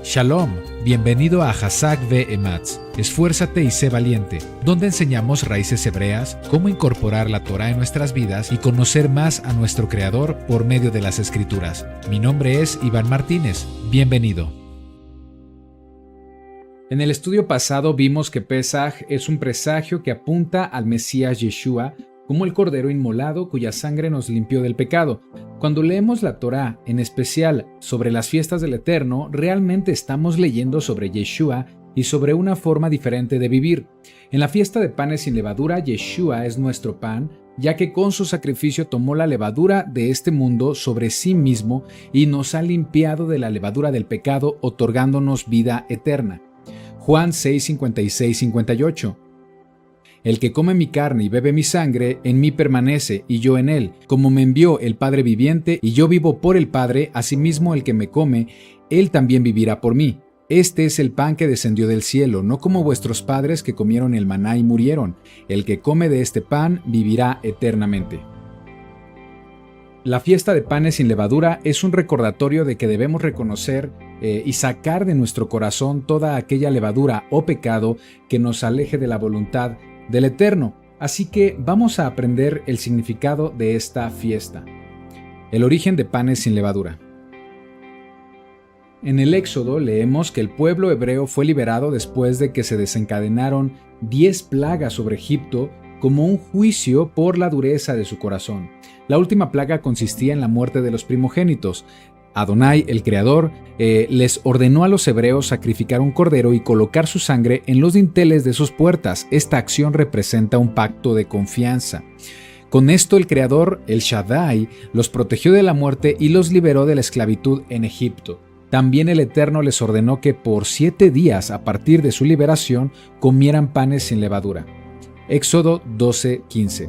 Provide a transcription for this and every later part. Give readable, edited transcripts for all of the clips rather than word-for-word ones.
Shalom, bienvenido a Hazak Ve'ematz, Esfuérzate y sé valiente, donde enseñamos raíces hebreas, cómo incorporar la Torah en nuestras vidas y conocer más a nuestro Creador por medio de las Escrituras. Mi nombre es Iván Martínez, bienvenido. En el estudio pasado vimos que Pesaj es un presagio que apunta al Mesías Yeshua como el Cordero inmolado cuya sangre nos limpió del pecado. Cuando leemos la Torá, en especial sobre las fiestas del Eterno, realmente estamos leyendo sobre Yeshua y sobre una forma diferente de vivir. En la fiesta de panes sin levadura, Yeshua es nuestro pan, ya que con su sacrificio tomó la levadura de este mundo sobre sí mismo y nos ha limpiado de la levadura del pecado, otorgándonos vida eterna. Juan 6, 56, 58. El que come mi carne y bebe mi sangre, en mí permanece y yo en él. Como me envió el Padre viviente y yo vivo por el Padre, asimismo el que me come, él también vivirá por mí. Este es el pan que descendió del cielo, no como vuestros padres que comieron el maná y murieron. El que come de este pan vivirá eternamente. La fiesta de panes sin levadura es un recordatorio de que debemos reconocer y sacar de nuestro corazón toda aquella levadura o pecado que nos aleje de la voluntad del Eterno. Así que vamos a aprender el significado de esta fiesta. El origen de panes sin levadura. En el Éxodo leemos que el pueblo hebreo fue liberado después de que se desencadenaron 10 plagas sobre Egipto como un juicio por la dureza de su corazón. La última plaga consistía en la muerte de los primogénitos. Adonai, el Creador, les ordenó a los hebreos sacrificar un cordero y colocar su sangre en los dinteles de sus puertas. Esta acción representa un pacto de confianza. Con esto el Creador, el Shaddai, los protegió de la muerte y los liberó de la esclavitud en Egipto. También el Eterno les ordenó que por 7 días a partir de su liberación comieran panes sin levadura. Éxodo 12:15.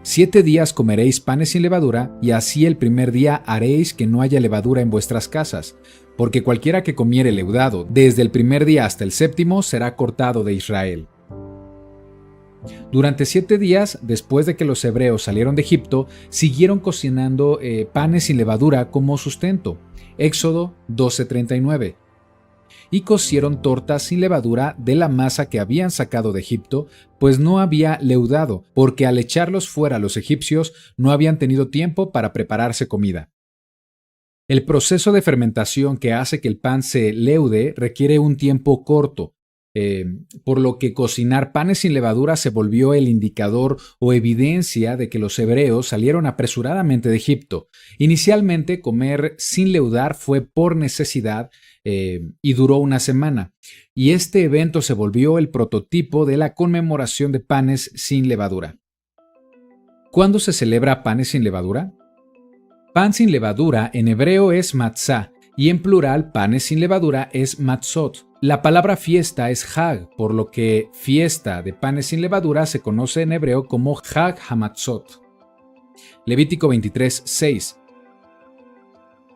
7 días comeréis panes sin levadura, y así el primer día haréis que no haya levadura en vuestras casas, porque cualquiera que comiere leudado desde el primer día hasta el séptimo será cortado de Israel. Durante 7 días, después de que los hebreos salieron de Egipto, siguieron cocinando panes sin levadura como sustento. Éxodo 12:39. Y cocieron tortas sin levadura de la masa que habían sacado de Egipto, pues no había leudado, porque al echarlos fuera los egipcios no habían tenido tiempo para prepararse comida. El proceso de fermentación que hace que el pan se leude requiere un tiempo corto, por lo que cocinar panes sin levadura se volvió el indicador o evidencia de que los hebreos salieron apresuradamente de Egipto. Inicialmente, comer sin leudar fue por necesidad y duró una semana, y este evento se volvió el prototipo de la conmemoración de panes sin levadura. ¿Cuándo se celebra panes sin levadura? Pan sin levadura en hebreo es matzah, y en plural panes sin levadura es matzot. La palabra fiesta es Hag, por lo que fiesta de panes sin levadura se conoce en hebreo como Hag HaMatzot. Levítico 23:6.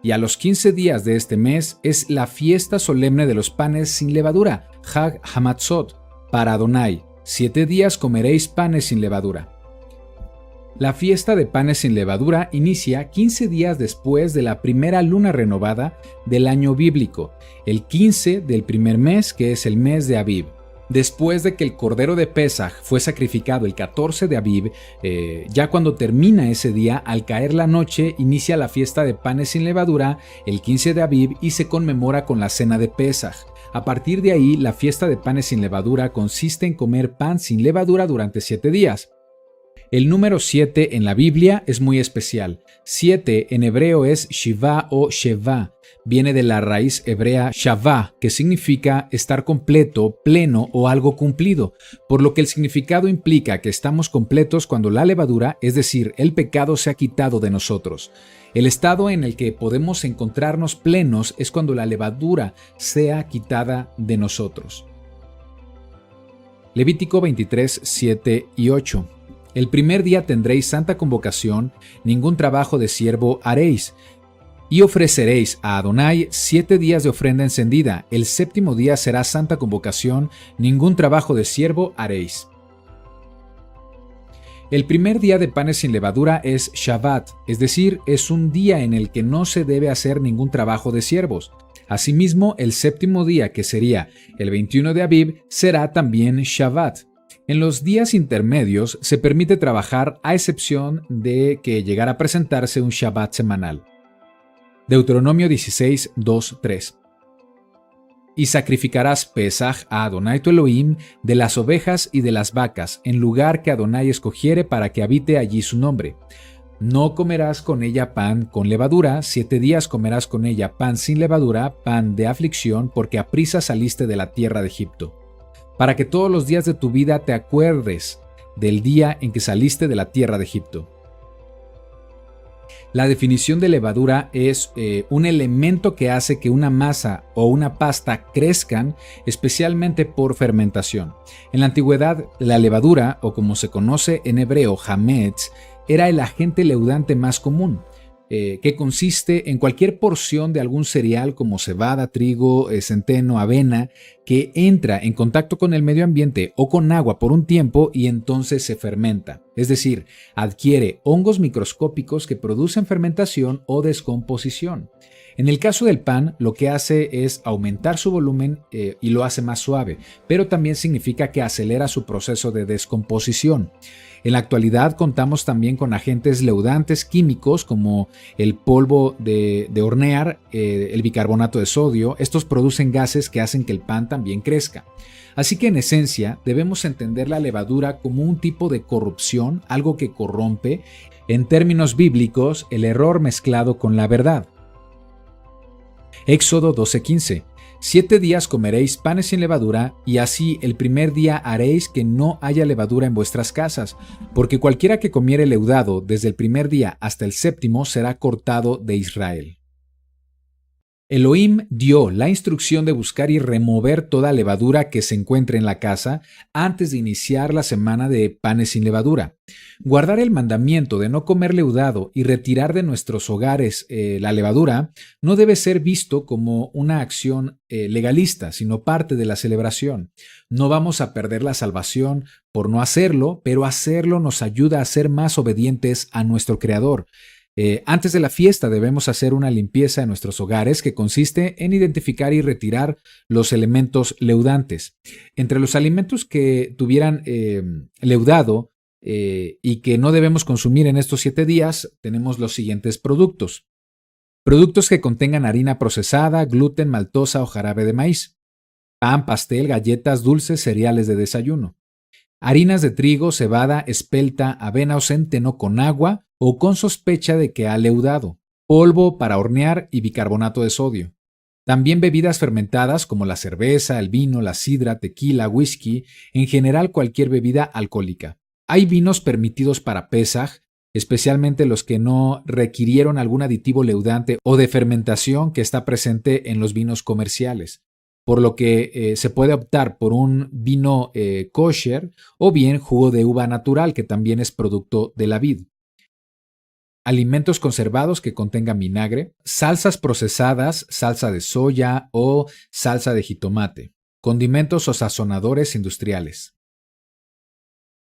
Y a los 15 días de este mes es la fiesta solemne de los panes sin levadura, Hag HaMatzot, para Adonai. 7 días comeréis panes sin levadura. La fiesta de panes sin levadura inicia 15 días después de la primera luna renovada del año bíblico, el 15 del primer mes, que es el mes de Abib. Después de que el cordero de Pesaj fue sacrificado el 14 de Abib, ya cuando termina ese día, al caer la noche, inicia la fiesta de panes sin levadura el 15 de Abib y se conmemora con la cena de Pesaj. A partir de ahí, la fiesta de panes sin levadura consiste en comer pan sin levadura durante 7 días. El número 7 en la Biblia es muy especial. 7 en hebreo es Shiva o Sheva. Viene de la raíz hebrea Shavá, que significa estar completo, pleno o algo cumplido, por lo que el significado implica que estamos completos cuando la levadura, es decir, el pecado, se ha quitado de nosotros. El estado en el que podemos encontrarnos plenos es cuando la levadura sea quitada de nosotros. Levítico 23, 7 y 8. El primer día tendréis santa convocación, ningún trabajo de siervo haréis, y ofreceréis a Adonai 7 días de ofrenda encendida. El séptimo día será santa convocación, ningún trabajo de siervo haréis. El primer día de panes sin levadura es Shabbat, es decir, es un día en el que no se debe hacer ningún trabajo de siervos. Asimismo, el séptimo día, que sería el 21 de Abib, será también Shabbat. En los días intermedios se permite trabajar a excepción de que llegara a presentarse un Shabbat semanal. Deuteronomio 16, 2, 3. Y sacrificarás Pesaj a Adonai tu Elohim de las ovejas y de las vacas, en lugar que Adonai escogiere para que habite allí su nombre. No comerás con ella pan con levadura, 7 días comerás con ella pan sin levadura, pan de aflicción, porque aprisa saliste de la tierra de Egipto. Para que todos los días de tu vida te acuerdes del día en que saliste de la tierra de Egipto. La definición de levadura es un elemento que hace que una masa o una pasta crezcan, especialmente por fermentación. En la antigüedad, la levadura, o como se conoce en hebreo, hametz, era el agente leudante más común, que consiste en cualquier porción de algún cereal como cebada, trigo, centeno, avena, que entra en contacto con el medio ambiente o con agua por un tiempo y entonces se fermenta. Es decir, adquiere hongos microscópicos que producen fermentación o descomposición. En el caso del pan, lo que hace es aumentar su volumen y lo hace más suave, pero también significa que acelera su proceso de descomposición. En la actualidad contamos también con agentes leudantes químicos como el polvo de hornear, el bicarbonato de sodio. Estos producen gases que hacen que el pan también crezca. Así que en esencia debemos entender la levadura como un tipo de corrupción, algo que corrompe, en términos bíblicos, el error mezclado con la verdad. Éxodo 12:15. 7 días comeréis panes sin levadura, y así el primer día haréis que no haya levadura en vuestras casas, porque cualquiera que comiere leudado desde el primer día hasta el séptimo será cortado de Israel. Elohim dio la instrucción de buscar y remover toda levadura que se encuentre en la casa antes de iniciar la semana de panes sin levadura. Guardar el mandamiento de no comer leudado y retirar de nuestros hogares la levadura no debe ser visto como una acción legalista, sino parte de la celebración. No vamos a perder la salvación por no hacerlo, pero hacerlo nos ayuda a ser más obedientes a nuestro Creador. Antes de la fiesta debemos hacer una limpieza en nuestros hogares que consiste en identificar y retirar los elementos leudantes. Entre los alimentos que tuvieran leudado y que no debemos consumir en estos 7 días, tenemos los siguientes productos. Productos que contengan harina procesada, gluten, maltosa o jarabe de maíz. Pan, pastel, galletas, dulces, cereales de desayuno. Harinas de trigo, cebada, espelta, avena o centeno con agua o con sospecha de que ha leudado, polvo para hornear y bicarbonato de sodio. También bebidas fermentadas como la cerveza, el vino, la sidra, tequila, whisky, en general cualquier bebida alcohólica. Hay vinos permitidos para Pesaj, especialmente los que no requirieron algún aditivo leudante o de fermentación que está presente en los vinos comerciales, por lo que se puede optar por un vino kosher o bien jugo de uva natural, que también es producto de la vid. Alimentos conservados que contengan vinagre, salsas procesadas, salsa de soya o salsa de jitomate, condimentos o sazonadores industriales.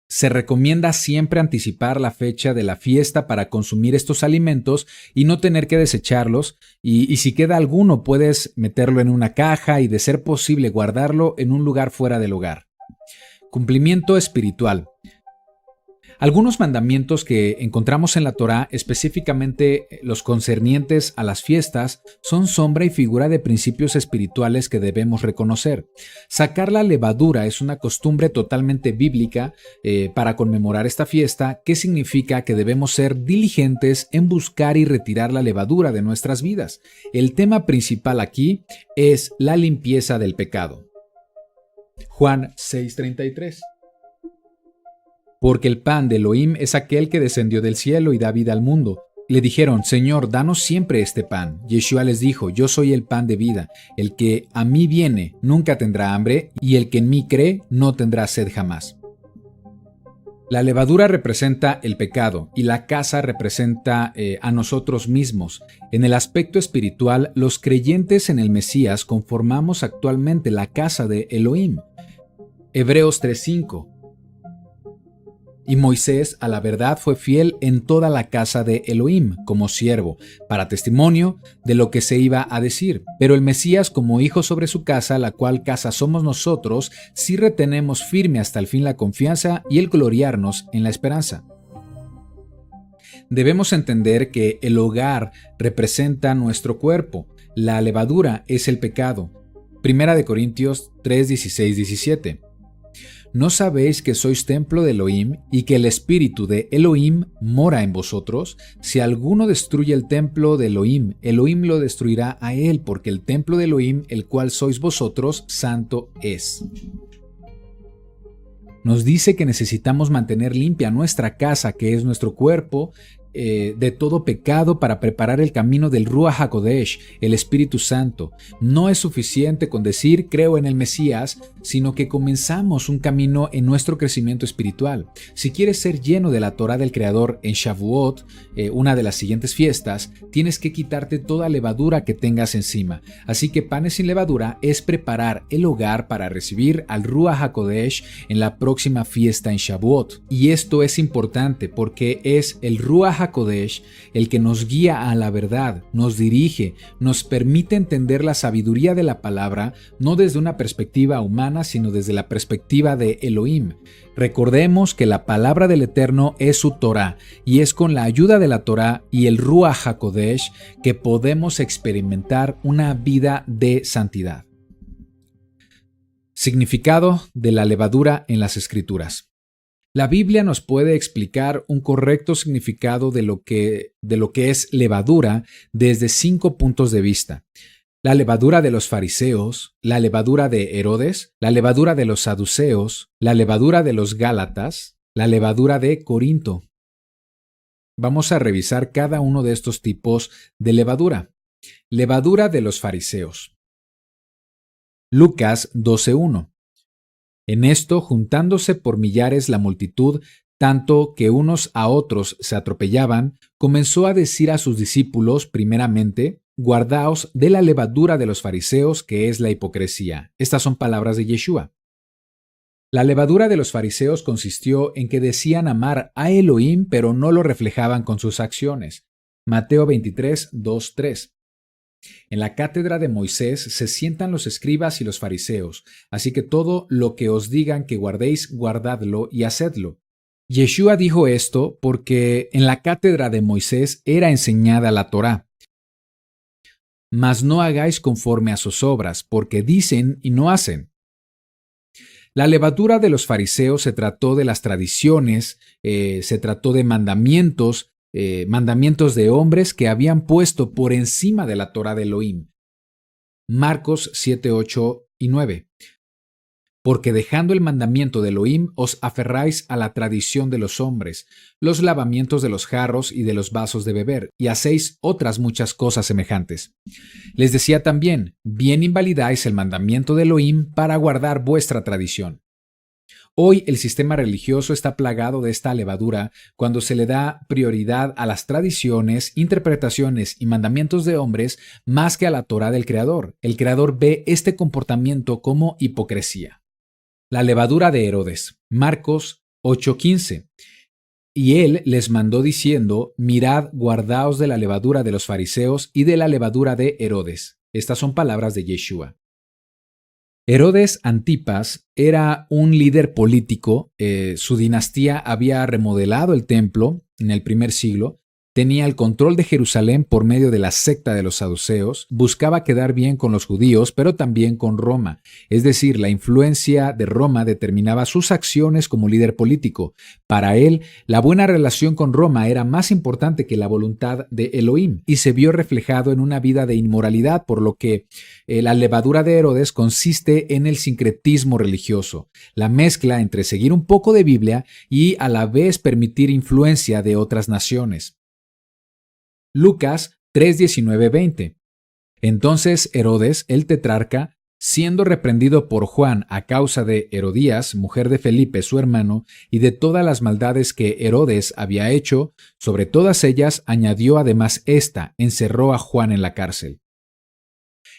Se recomienda siempre anticipar la fecha de la fiesta para consumir estos alimentos y no tener que desecharlos, y si queda alguno puedes meterlo en una caja y de ser posible guardarlo en un lugar fuera del hogar. Cumplimiento espiritual. Algunos mandamientos que encontramos en la Torá, específicamente los concernientes a las fiestas, son sombra y figura de principios espirituales que debemos reconocer. Sacar la levadura es una costumbre totalmente bíblica para conmemorar esta fiesta, que significa que debemos ser diligentes en buscar y retirar la levadura de nuestras vidas. El tema principal aquí es la limpieza del pecado. Juan 6:33. Porque el pan de Elohim es aquel que descendió del cielo y da vida al mundo. Le dijeron, Señor, danos siempre este pan. Yeshua les dijo, yo soy el pan de vida. El que a mí viene nunca tendrá hambre, y el que en mí cree no tendrá sed jamás. La levadura representa el pecado y la casa representa a nosotros mismos. En el aspecto espiritual, los creyentes en el Mesías conformamos actualmente la casa de Elohim. Hebreos 3:5. Y Moisés a la verdad fue fiel en toda la casa de Elohim como siervo, para testimonio de lo que se iba a decir. Pero el Mesías como hijo sobre su casa, la cual casa somos nosotros, si retenemos firme hasta el fin la confianza y el gloriarnos en la esperanza. Debemos entender que el hogar representa nuestro cuerpo, la levadura es el pecado. 1 Corintios 3, 16, 17. ¿No sabéis que sois templo de Elohim y que el Espíritu de Elohim mora en vosotros? Si alguno destruye el templo de Elohim, Elohim lo destruirá a él, porque el templo de Elohim, el cual sois vosotros, santo es. Nos dice que necesitamos mantener limpia nuestra casa, que es nuestro cuerpo, de todo pecado para preparar el camino del Ruach HaKodesh, el Espíritu Santo. No es suficiente con decir creo en el Mesías, sino que comenzamos un camino en nuestro crecimiento espiritual. Si quieres ser lleno de la Torah del Creador en Shavuot, una de las siguientes fiestas, tienes que quitarte toda levadura que tengas encima. Así que panes sin levadura es preparar el hogar para recibir al Ruach HaKodesh en la próxima fiesta en Shavuot. Y esto es importante porque es el Ruach HaKodesh el que nos guía a la verdad, nos dirige, nos permite entender la sabiduría de la palabra, no desde una perspectiva humana, sino desde la perspectiva de Elohim. Recordemos que la palabra del Eterno es su Torah, y es con la ayuda de la Torah y el Ruach HaKodesh que podemos experimentar una vida de santidad. Significado de la levadura en las Escrituras. La Biblia nos puede explicar un correcto significado de lo que es levadura desde 5 puntos de vista. La levadura de los fariseos, la levadura de Herodes, la levadura de los saduceos, la levadura de los gálatas, la levadura de Corinto. Vamos a revisar cada uno de estos tipos de levadura. Levadura de los fariseos. Lucas 12:1. En esto, juntándose por millares la multitud, tanto que unos a otros se atropellaban, comenzó a decir a sus discípulos, primeramente, guardaos de la levadura de los fariseos, que es la hipocresía. Estas son palabras de Yeshua. La levadura de los fariseos consistió en que decían amar a Elohim, pero no lo reflejaban con sus acciones. Mateo 23, 2, 3. En la cátedra de Moisés se sientan los escribas y los fariseos, así que todo lo que os digan que guardéis, guardadlo y hacedlo. Yeshua dijo esto porque en la cátedra de Moisés era enseñada la Torá. Mas no hagáis conforme a sus obras, porque dicen y no hacen. La levadura de los fariseos se trató de las tradiciones, se trató de mandamientos de hombres que habían puesto por encima de la Torá de Elohim. Marcos 7, 8 y 9. Porque dejando el mandamiento de Elohim os aferráis a la tradición de los hombres, los lavamientos de los jarros y de los vasos de beber, y hacéis otras muchas cosas semejantes. Les decía también, bien invalidáis el mandamiento de Elohim para guardar vuestra tradición. Hoy el sistema religioso está plagado de esta levadura cuando se le da prioridad a las tradiciones, interpretaciones y mandamientos de hombres más que a la Torá del Creador. El Creador ve este comportamiento como hipocresía. La levadura de Herodes. Marcos 8:15. Y él les mandó diciendo, mirad, guardaos de la levadura de los fariseos y de la levadura de Herodes. Estas son palabras de Yeshua. Herodes Antipas era un líder político, su dinastía había remodelado el templo en el primer siglo, tenía el control de Jerusalén por medio de la secta de los saduceos, buscaba quedar bien con los judíos, pero también con Roma, es decir, la influencia de Roma determinaba sus acciones como líder político. Para él, la buena relación con Roma era más importante que la voluntad de Elohim, y se vio reflejado en una vida de inmoralidad, por lo que la levadura de Herodes consiste en el sincretismo religioso, la mezcla entre seguir un poco de Biblia y a la vez permitir influencia de otras naciones. Lucas 3:19-20. Entonces Herodes, el tetrarca, siendo reprendido por Juan a causa de Herodías, mujer de Felipe, su hermano, y de todas las maldades que Herodes había hecho, sobre todas ellas añadió además esta, encerró a Juan en la cárcel.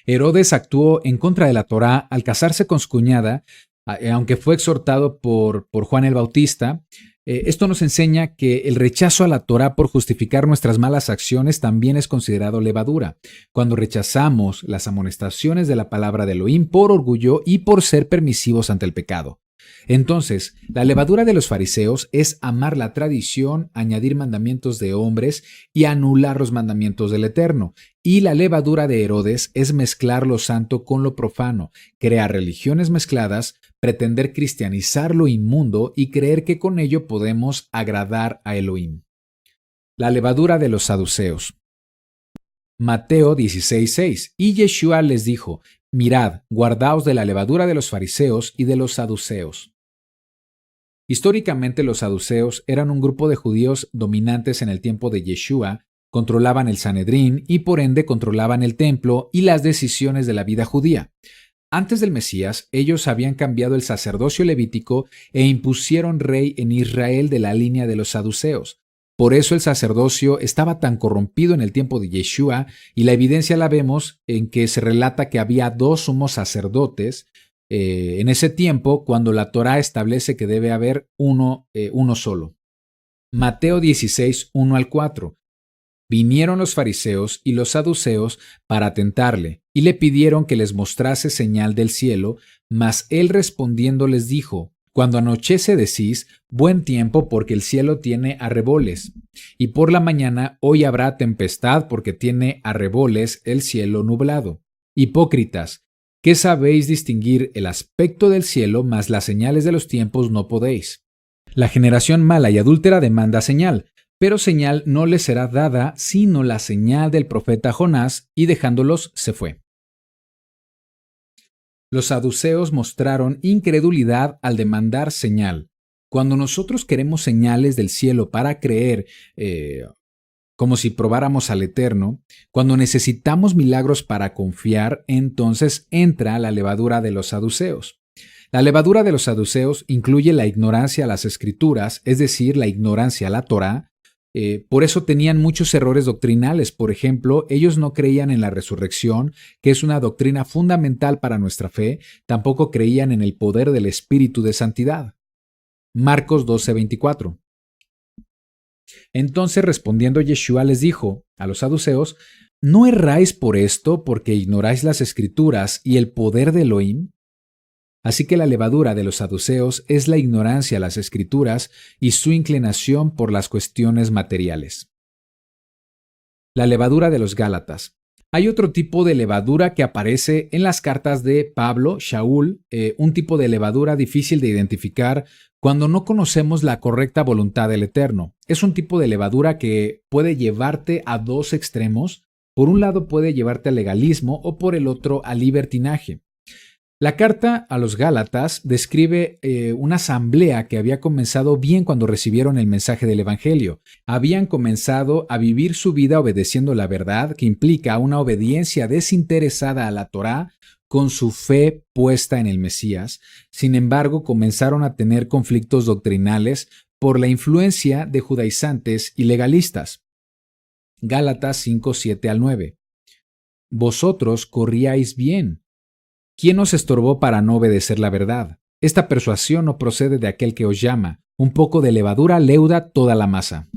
Herodes actuó en contra de la Torá al casarse con su cuñada, aunque fue exhortado por Juan el Bautista, esto nos enseña que el rechazo a la Torá por justificar nuestras malas acciones también es considerado levadura, cuando rechazamos las amonestaciones de la palabra de Elohim por orgullo y por ser permisivos ante el pecado. Entonces, la levadura de los fariseos es amar la tradición, añadir mandamientos de hombres y anular los mandamientos del Eterno. Y la levadura de Herodes es mezclar lo santo con lo profano, crear religiones mezcladas, pretender cristianizar lo inmundo y creer que con ello podemos agradar a Elohim. La levadura de los saduceos. Mateo 16:6. Y Yeshua les dijo: Mirad, guardaos de la levadura de los fariseos y de los saduceos. Históricamente los saduceos eran un grupo de judíos dominantes en el tiempo de Yeshua, controlaban el Sanedrín y por ende controlaban el templo y las decisiones de la vida judía. Antes del Mesías, ellos habían cambiado el sacerdocio levítico e impusieron rey en Israel de la línea de los saduceos. Por eso el sacerdocio estaba tan corrompido en el tiempo de Yeshua, y la evidencia la vemos en que se relata que había 2 sumos sacerdotes en ese tiempo, cuando la Torá establece que debe haber uno solo. Mateo 16, 1 al 4. Vinieron los fariseos y los saduceos para tentarle, y le pidieron que les mostrase señal del cielo, mas él respondiendo les dijo: Cuando anochece decís, buen tiempo, porque el cielo tiene arreboles, y por la mañana hoy habrá tempestad, porque tiene arreboles el cielo nublado. Hipócritas, ¿qué sabéis distinguir el aspecto del cielo, mas las señales de los tiempos no podéis? La generación mala y adúltera demanda señal, pero señal no les será dada, sino la señal del profeta Jonás, y dejándolos se fue. Los saduceos mostraron incredulidad al demandar señal. Cuando nosotros queremos señales del cielo para creer, como si probáramos al Eterno, cuando necesitamos milagros para confiar, entonces entra la levadura de los saduceos. La levadura de los saduceos incluye la ignorancia a las Escrituras, es decir, la ignorancia a la Torá. Por eso tenían muchos errores doctrinales. Por ejemplo, ellos no creían en la resurrección, que es una doctrina fundamental para nuestra fe. Tampoco creían en el poder del Espíritu de Santidad. Marcos 12:24. Entonces, respondiendo Yeshua les dijo a los saduceos: ¿no erráis por esto, porque ignoráis las Escrituras y el poder de Elohim? Así que la levadura de los saduceos es la ignorancia a las Escrituras y su inclinación por las cuestiones materiales. La levadura de los Gálatas. Hay otro tipo de levadura que aparece en las cartas de Pablo, Shaul, un tipo de levadura difícil de identificar cuando no conocemos la correcta voluntad del Eterno. Es un tipo de levadura que puede llevarte a 2 extremos. Por un lado puede llevarte al legalismo o por el otro al libertinaje. La carta a los Gálatas describe una asamblea que había comenzado bien cuando recibieron el mensaje del Evangelio. Habían comenzado a vivir su vida obedeciendo la verdad, que implica una obediencia desinteresada a la Torá, con su fe puesta en el Mesías. Sin embargo, comenzaron a tener conflictos doctrinales por la influencia de judaizantes y legalistas. Gálatas 5, 7 al 9. Vosotros corríais bien. ¿Quién os estorbó para no obedecer la verdad? Esta persuasión no procede de aquel que os llama. Un poco de levadura leuda toda la masa.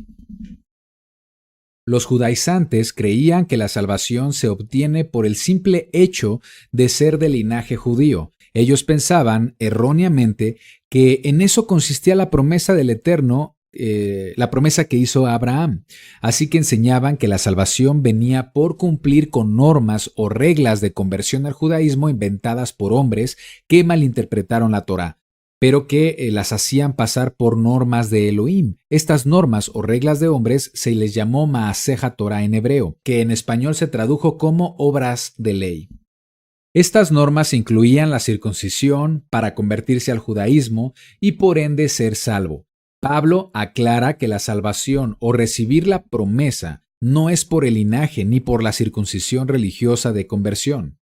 Los judaizantes creían que la salvación se obtiene por el simple hecho de ser de linaje judío. Ellos pensaban, erróneamente, que en eso consistía la promesa del Eterno, la promesa que hizo a Abraham. Así que enseñaban que la salvación venía por cumplir con normas o reglas de conversión al judaísmo inventadas por hombres que malinterpretaron la Torá, pero que las hacían pasar por normas de Elohim. Estas normas o reglas de hombres se les llamó Maaseja Torá en hebreo, que en español se tradujo como obras de ley. Estas normas incluían la circuncisión para convertirse al judaísmo y por ende ser salvo. Pablo aclara que la salvación o recibir la promesa no es por el linaje ni por la circuncisión religiosa de conversión.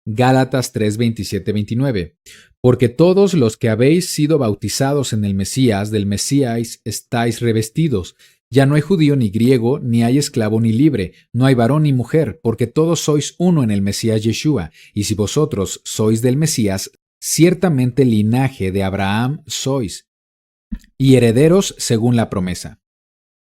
Gálatas 3, 27, 29. Porque todos los que habéis sido bautizados en el Mesías, del Mesías estáis revestidos. Ya no hay judío ni griego, ni hay esclavo ni libre, no hay varón ni mujer, porque todos sois uno en el Mesías Yeshua. Y si vosotros sois del Mesías, ciertamente linaje de Abraham sois, y herederos según la promesa.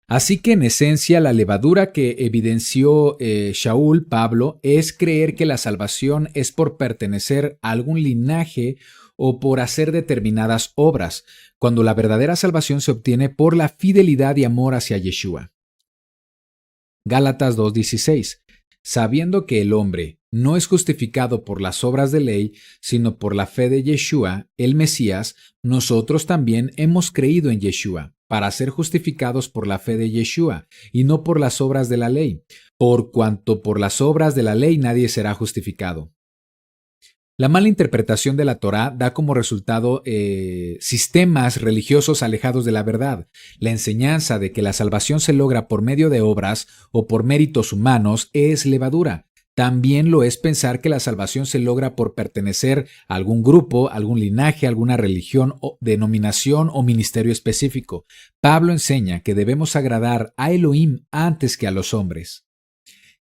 Así que en esencia la levadura que evidenció Shaul, Pablo, es creer que la salvación es por pertenecer a algún linaje o por hacer determinadas obras, cuando la verdadera salvación se obtiene por la fidelidad y amor hacia Yeshua. Gálatas 2:16. Sabiendo que el hombre no es justificado por las obras de ley, sino por la fe de Yeshua, el Mesías, nosotros también hemos creído en Yeshua, para ser justificados por la fe de Yeshua, y no por las obras de la ley, por cuanto por las obras de la ley nadie será justificado. La mala interpretación de la Torá da como resultado sistemas religiosos alejados de la verdad. La enseñanza de que la salvación se logra por medio de obras o por méritos humanos es levadura. También lo es pensar que la salvación se logra por pertenecer a algún grupo, algún linaje, alguna religión, o denominación o ministerio específico. Pablo enseña que debemos agradar a Elohim antes que a los hombres.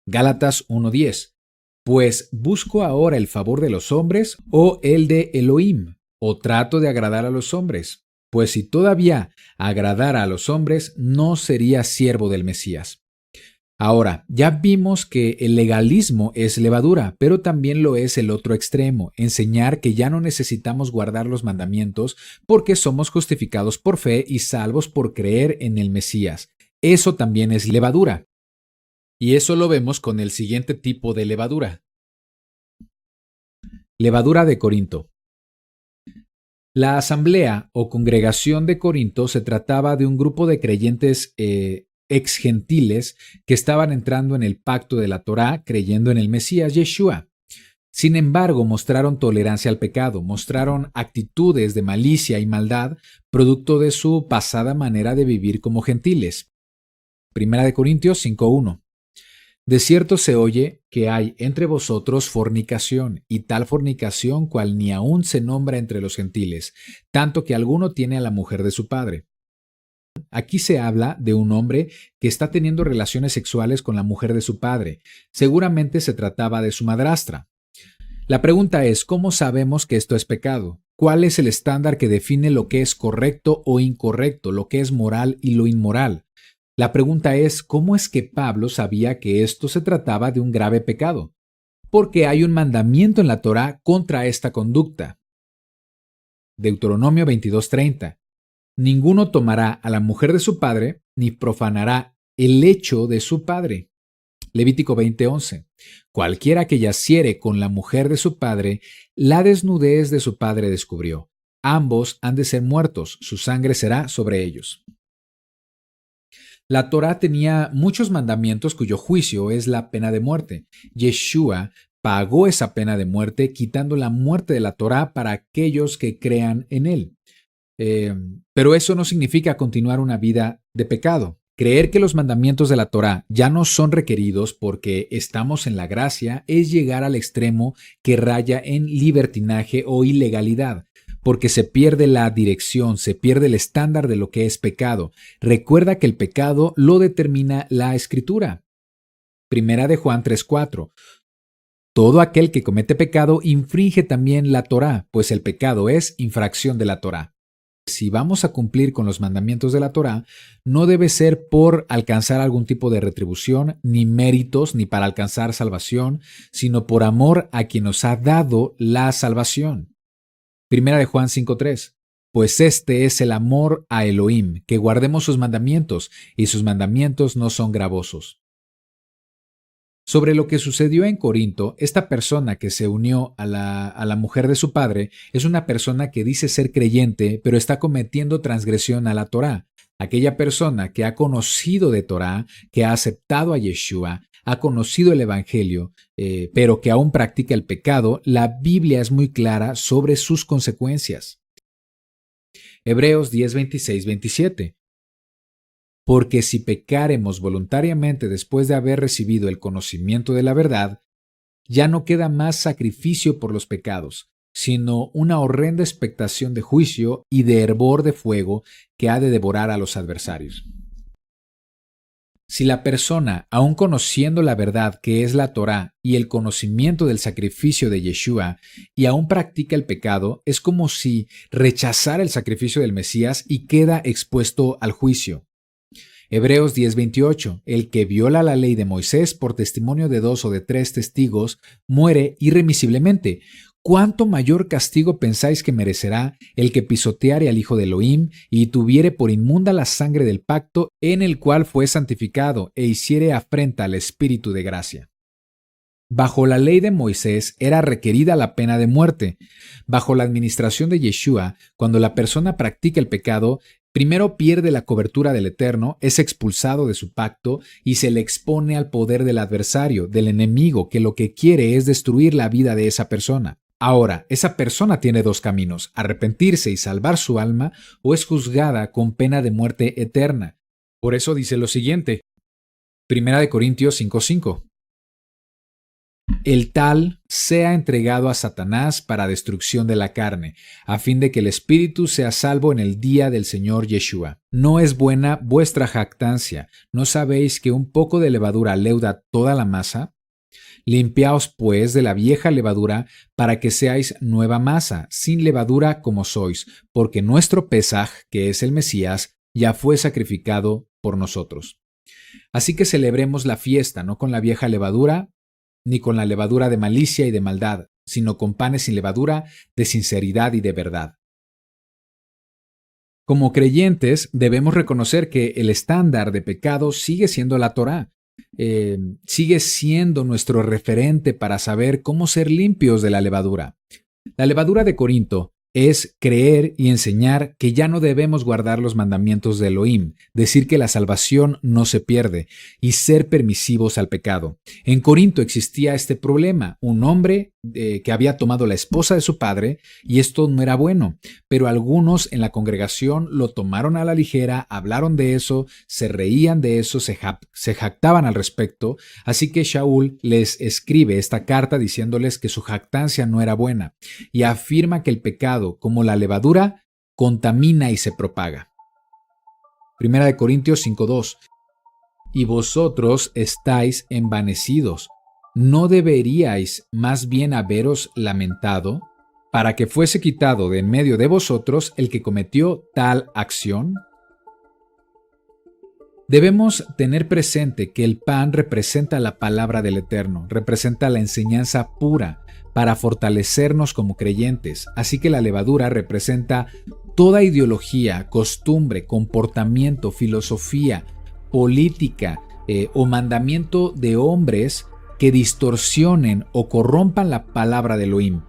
Gálatas 1:10. Pues busco ahora el favor de los hombres o el de Elohim, o trato de agradar a los hombres. Pues si todavía agradara a los hombres, no sería siervo del Mesías. Ahora, ya vimos que el legalismo es levadura, pero también lo es el otro extremo, enseñar que ya no necesitamos guardar los mandamientos porque somos justificados por fe y salvos por creer en el Mesías. Eso también es levadura. Y eso lo vemos con el siguiente tipo de levadura. Levadura de Corinto. La asamblea o congregación de Corinto se trataba de un grupo de creyentes ex-gentiles que estaban entrando en el pacto de la Torá creyendo en el Mesías Yeshua. Sin embargo, mostraron tolerancia al pecado, mostraron actitudes de malicia y maldad producto de su pasada manera de vivir como gentiles. 1 Corintios 5:1. De cierto se oye que hay entre vosotros fornicación, y tal fornicación cual ni aun se nombra entre los gentiles, tanto que alguno tiene a la mujer de su padre. Aquí se habla de un hombre que está teniendo relaciones sexuales con la mujer de su padre. Seguramente se trataba de su madrastra. La pregunta es, ¿cómo sabemos que esto es pecado? ¿Cuál es el estándar que define lo que es correcto o incorrecto, lo que es moral y lo inmoral? La pregunta es, ¿cómo es que Pablo sabía que esto se trataba de un grave pecado? Porque hay un mandamiento en la Torá contra esta conducta. Deuteronomio 22:30. Ninguno tomará a la mujer de su padre, ni profanará el lecho de su padre. Levítico 20:11. Cualquiera que yaciere con la mujer de su padre, la desnudez de su padre descubrió. Ambos han de ser muertos, su sangre será sobre ellos. La Torá tenía muchos mandamientos cuyo juicio es la pena de muerte. Yeshua pagó esa pena de muerte quitando la muerte de la Torá para aquellos que crean en él. Pero eso no significa continuar una vida de pecado. Creer que los mandamientos de la Torá ya no son requeridos porque estamos en la gracia es llegar al extremo que raya en libertinaje o ilegalidad, porque se pierde la dirección, se pierde el estándar de lo que es pecado. Recuerda que el pecado lo determina la Escritura. 1 Juan 3:4. Todo aquel que comete pecado infringe también la Torá, pues el pecado es infracción de la Torá. Si vamos a cumplir con los mandamientos de la Torá, no debe ser por alcanzar algún tipo de retribución, ni méritos, ni para alcanzar salvación, sino por amor a quien nos ha dado la salvación. 1 Juan 5:3. Pues este es el amor a Elohim, que guardemos sus mandamientos, y sus mandamientos no son gravosos. Sobre lo que sucedió en Corinto, esta persona que se unió a la mujer de su padre es una persona que dice ser creyente, pero está cometiendo transgresión a la Torá. Aquella persona que ha conocido de Torá, que ha aceptado a Yeshua, ha conocido el Evangelio, pero que aún practica el pecado, la Biblia es muy clara sobre sus consecuencias. Hebreos 10:26-27. Porque si pecáremos voluntariamente después de haber recibido el conocimiento de la verdad, ya no queda más sacrificio por los pecados, sino una horrenda expectación de juicio y de hervor de fuego que ha de devorar a los adversarios. Si la persona, aun conociendo la verdad que es la Torá y el conocimiento del sacrificio de Yeshua, y aún practica el pecado, es como si rechazara el sacrificio del Mesías y queda expuesto al juicio. Hebreos 10:28. El que viola la ley de Moisés por testimonio de 2 o de 3 testigos muere irremisiblemente. ¿Cuánto mayor castigo pensáis que merecerá el que pisoteare al Hijo de Elohim y tuviere por inmunda la sangre del pacto en el cual fue santificado e hiciere afrenta al Espíritu de gracia? Bajo la ley de Moisés era requerida la pena de muerte. Bajo la administración de Yeshua, cuando la persona practica el pecado, primero pierde la cobertura del Eterno, es expulsado de su pacto y se le expone al poder del adversario, del enemigo, que lo que quiere es destruir la vida de esa persona. Ahora, esa persona tiene dos caminos: arrepentirse y salvar su alma, o es juzgada con pena de muerte eterna. Por eso dice lo siguiente, 1 Corintios 5:5. El tal sea entregado a Satanás para destrucción de la carne, a fin de que el espíritu sea salvo en el día del Señor Yeshua. ¿No es buena vuestra jactancia? ¿No sabéis que un poco de levadura leuda toda la masa? Limpiaos pues de la vieja levadura para que seáis nueva masa, sin levadura como sois, porque nuestro Pesaj, que es el Mesías, ya fue sacrificado por nosotros. Así que celebremos la fiesta, no con la vieja levadura, ni con la levadura de malicia y de maldad, sino con panes sin levadura, de sinceridad y de verdad. Como creyentes, debemos reconocer que el estándar de pecado sigue siendo la Torá. Sigue siendo nuestro referente para saber cómo ser limpios de la levadura. La levadura de Corinto es creer y enseñar que ya no debemos guardar los mandamientos de Elohim, decir que la salvación no se pierde y ser permisivos al pecado. En Corinto existía este problema, un hombre que había tomado la esposa de su padre y esto no era bueno, pero algunos en la congregación lo tomaron a la ligera, hablaron de eso, se reían de eso, se jactaban al respecto, así que Shaul les escribe esta carta diciéndoles que su jactancia no era buena y afirma que el pecado, como la levadura, contamina y se propaga. 1 Corintios 5:2. Y vosotros estáis envanecidos. ¿No deberíais más bien haberos lamentado para que fuese quitado de en medio de vosotros el que cometió tal acción? Debemos tener presente que el pan representa la palabra del Eterno, representa la enseñanza pura para fortalecernos como creyentes, así que la levadura representa toda ideología, costumbre, comportamiento, filosofía, política o mandamiento de hombres que distorsionen o corrompan la palabra de Elohim.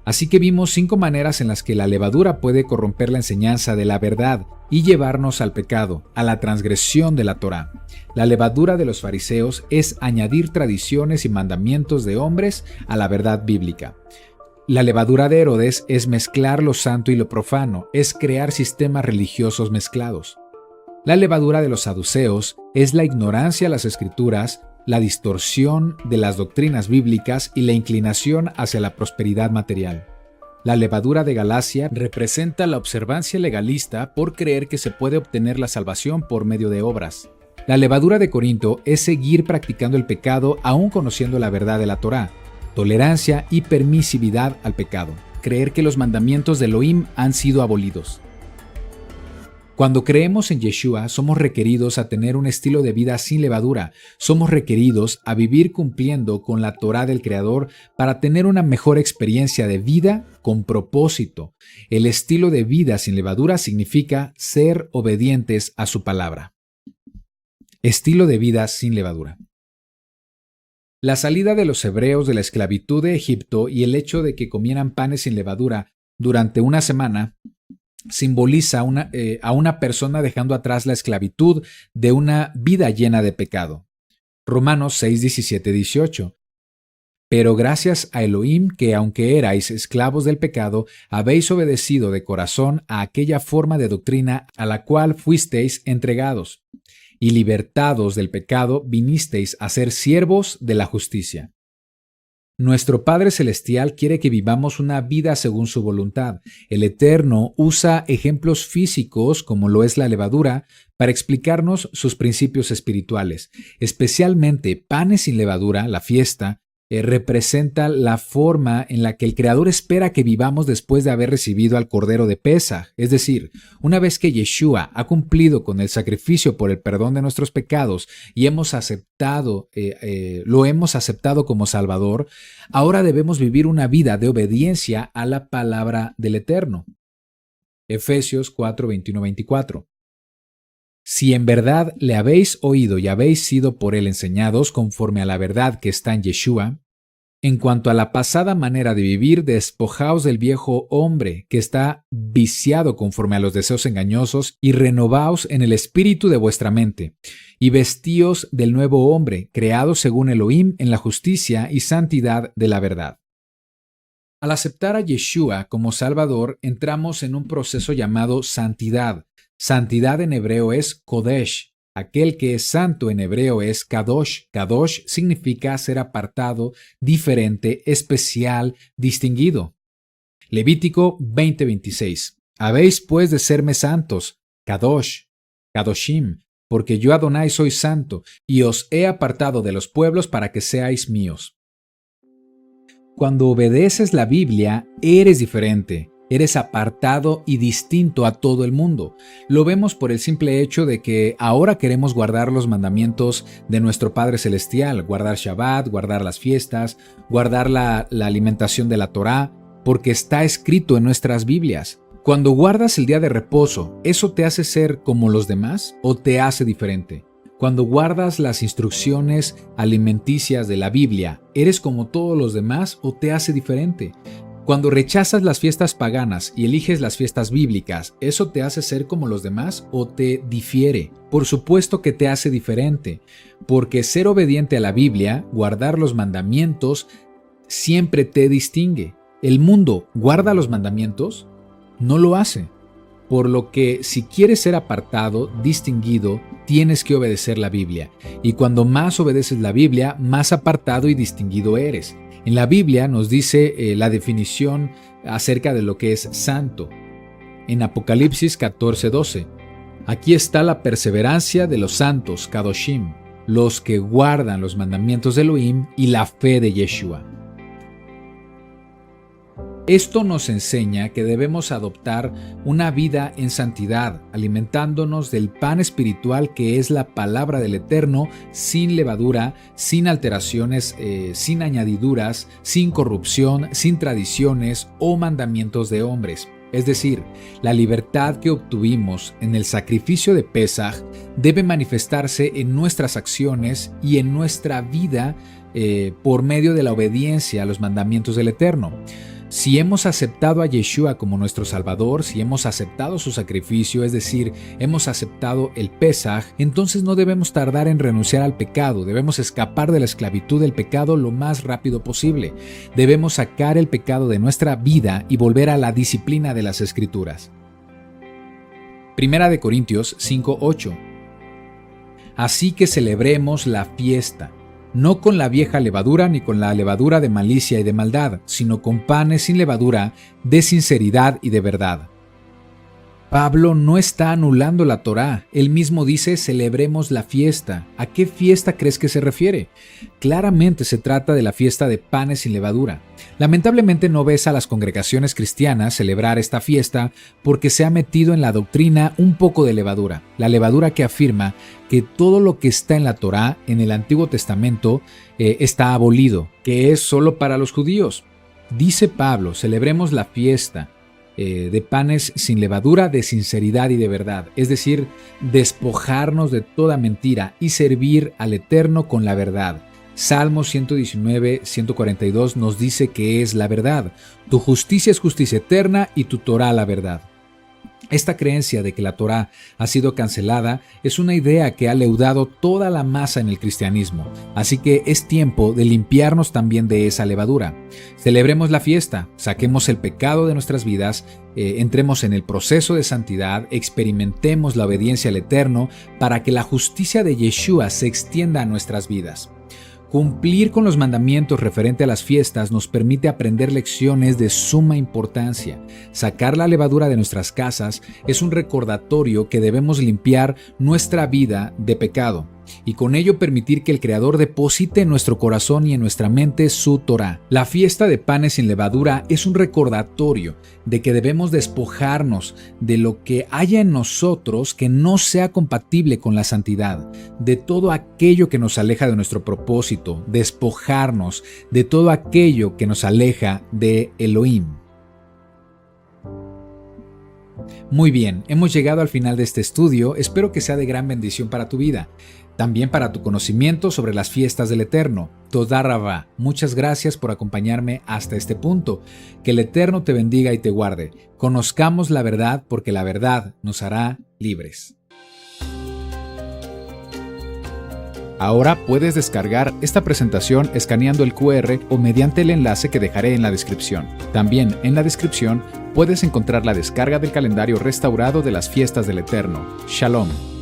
Así que vimos 5 maneras en las que la levadura puede corromper la enseñanza de la verdad y llevarnos al pecado, a la transgresión de la Torá. La levadura de los fariseos es añadir tradiciones y mandamientos de hombres a la verdad bíblica. La levadura de Herodes es mezclar lo santo y lo profano, es crear sistemas religiosos mezclados. La levadura de los saduceos es la ignorancia a las escrituras, la distorsión de las doctrinas bíblicas y la inclinación hacia la prosperidad material. La levadura de Galacia representa la observancia legalista por creer que se puede obtener la salvación por medio de obras. La levadura de Corinto es seguir practicando el pecado aún conociendo la verdad de la Torá, tolerancia y permisividad al pecado, creer que los mandamientos de Elohim han sido abolidos. Cuando creemos en Yeshua, somos requeridos a tener un estilo de vida sin levadura. Somos requeridos a vivir cumpliendo con la Torá del Creador para tener una mejor experiencia de vida con propósito. El estilo de vida sin levadura significa ser obedientes a su palabra. Estilo de vida sin levadura. La salida de los hebreos de la esclavitud de Egipto y el hecho de que comieran panes sin levadura durante una semana simboliza a una persona dejando atrás la esclavitud de una vida llena de pecado. Romanos 6, 17, 18. Pero gracias a Elohim que aunque erais esclavos del pecado, habéis obedecido de corazón a aquella forma de doctrina a la cual fuisteis entregados, y libertados del pecado vinisteis a ser siervos de la justicia. Nuestro Padre Celestial quiere que vivamos una vida según su voluntad. El Eterno usa ejemplos físicos, como lo es la levadura, para explicarnos sus principios espirituales. Especialmente panes sin levadura, la fiesta, representa la forma en la que el Creador espera que vivamos después de haber recibido al Cordero de Pesaj. Es decir, una vez que Yeshua ha cumplido con el sacrificio por el perdón de nuestros pecados y lo hemos aceptado como Salvador, ahora debemos vivir una vida de obediencia a la palabra del Eterno. Efesios 4, 21-24. Si en verdad le habéis oído y habéis sido por él enseñados conforme a la verdad que está en Yeshua, en cuanto a la pasada manera de vivir, despojaos del viejo hombre que está viciado conforme a los deseos engañosos y renovaos en el espíritu de vuestra mente, y vestíos del nuevo hombre, creado según Elohim en la justicia y santidad de la verdad. Al aceptar a Yeshua como Salvador, entramos en un proceso llamado santidad. Santidad en hebreo es Kodesh. Aquel que es santo en hebreo es Kadosh. Kadosh significa ser apartado, diferente, especial, distinguido. Levítico 20:26. Habéis pues de serme santos, Kadosh, Kadoshim, porque yo Adonai soy santo, y os he apartado de los pueblos para que seáis míos. Cuando obedeces la Biblia, eres diferente. Eres apartado y distinto a todo el mundo. Lo vemos por el simple hecho de que ahora queremos guardar los mandamientos de nuestro Padre Celestial, guardar Shabbat, guardar las fiestas, guardar la alimentación de la Torá, porque está escrito en nuestras Biblias. Cuando guardas el día de reposo, ¿eso te hace ser como los demás o te hace diferente? Cuando guardas las instrucciones alimenticias de la Biblia, ¿eres como todos los demás o te hace diferente? Cuando rechazas las fiestas paganas y eliges las fiestas bíblicas, ¿eso te hace ser como los demás o te difiere? Por supuesto que te hace diferente, porque ser obediente a la Biblia, guardar los mandamientos, siempre te distingue. ¿El mundo guarda los mandamientos? No lo hace. Por lo que si quieres ser apartado, distinguido, tienes que obedecer la Biblia. Y cuando más obedeces la Biblia, más apartado y distinguido eres. En la Biblia nos dice la definición acerca de lo que es santo. En Apocalipsis 14:12. Aquí está la perseverancia de los santos, Kadoshim, los que guardan los mandamientos de Elohim y la fe de Yeshua. Esto nos enseña que debemos adoptar una vida en santidad, alimentándonos del pan espiritual que es la palabra del Eterno, sin levadura, sin alteraciones, sin añadiduras, sin corrupción, sin tradiciones o mandamientos de hombres. Es decir, la libertad que obtuvimos en el sacrificio de Pesaj debe manifestarse en nuestras acciones y en nuestra vida por medio de la obediencia a los mandamientos del Eterno. Si hemos aceptado a Yeshua como nuestro Salvador, si hemos aceptado su sacrificio, es decir, hemos aceptado el Pesaj, entonces no debemos tardar en renunciar al pecado, debemos escapar de la esclavitud del pecado lo más rápido posible. Debemos sacar el pecado de nuestra vida y volver a la disciplina de las Escrituras. Primera de Corintios 5:8. Así que celebremos la fiesta, no con la vieja levadura ni con la levadura de malicia y de maldad, sino con panes sin levadura, de sinceridad y de verdad. Pablo no está anulando la Torá, él mismo dice celebremos la fiesta. ¿A qué fiesta crees que se refiere? Claramente se trata de la fiesta de panes sin levadura. Lamentablemente no ves a las congregaciones cristianas celebrar esta fiesta porque se ha metido en la doctrina un poco de levadura, la levadura que afirma que todo lo que está en la Torá, en el Antiguo Testamento, está abolido, que es solo para los judíos. Dice Pablo, celebremos la fiesta de panes sin levadura, de sinceridad y de verdad, es decir, despojarnos de toda mentira y servir al Eterno con la verdad. Salmo 119, 142 nos dice que es la verdad. Tu justicia es justicia eterna y tu Torá la verdad. Esta creencia de que la Torá ha sido cancelada es una idea que ha leudado toda la masa en el cristianismo, así que es tiempo de limpiarnos también de esa levadura. Celebremos la fiesta, saquemos el pecado de nuestras vidas, entremos en el proceso de santidad, experimentemos la obediencia al Eterno para que la justicia de Yeshua se extienda a nuestras vidas. Cumplir con los mandamientos referente a las fiestas nos permite aprender lecciones de suma importancia. Sacar la levadura de nuestras casas es un recordatorio que debemos limpiar nuestra vida de pecado y con ello permitir que el Creador deposite en nuestro corazón y en nuestra mente su Torá. La fiesta de panes sin levadura es un recordatorio de que debemos despojarnos de lo que haya en nosotros que no sea compatible con la santidad, de todo aquello que nos aleja de nuestro propósito, despojarnos de todo aquello que nos aleja de Elohim. Muy bien, hemos llegado al final de este estudio, espero que sea de gran bendición para tu vida. También para tu conocimiento sobre las fiestas del Eterno. Toda Rabá, muchas gracias por acompañarme hasta este punto. Que el Eterno te bendiga y te guarde. Conozcamos la verdad porque la verdad nos hará libres. Ahora puedes descargar esta presentación escaneando el QR o mediante el enlace que dejaré en la descripción. También en la descripción puedes encontrar la descarga del calendario restaurado de las fiestas del Eterno. Shalom.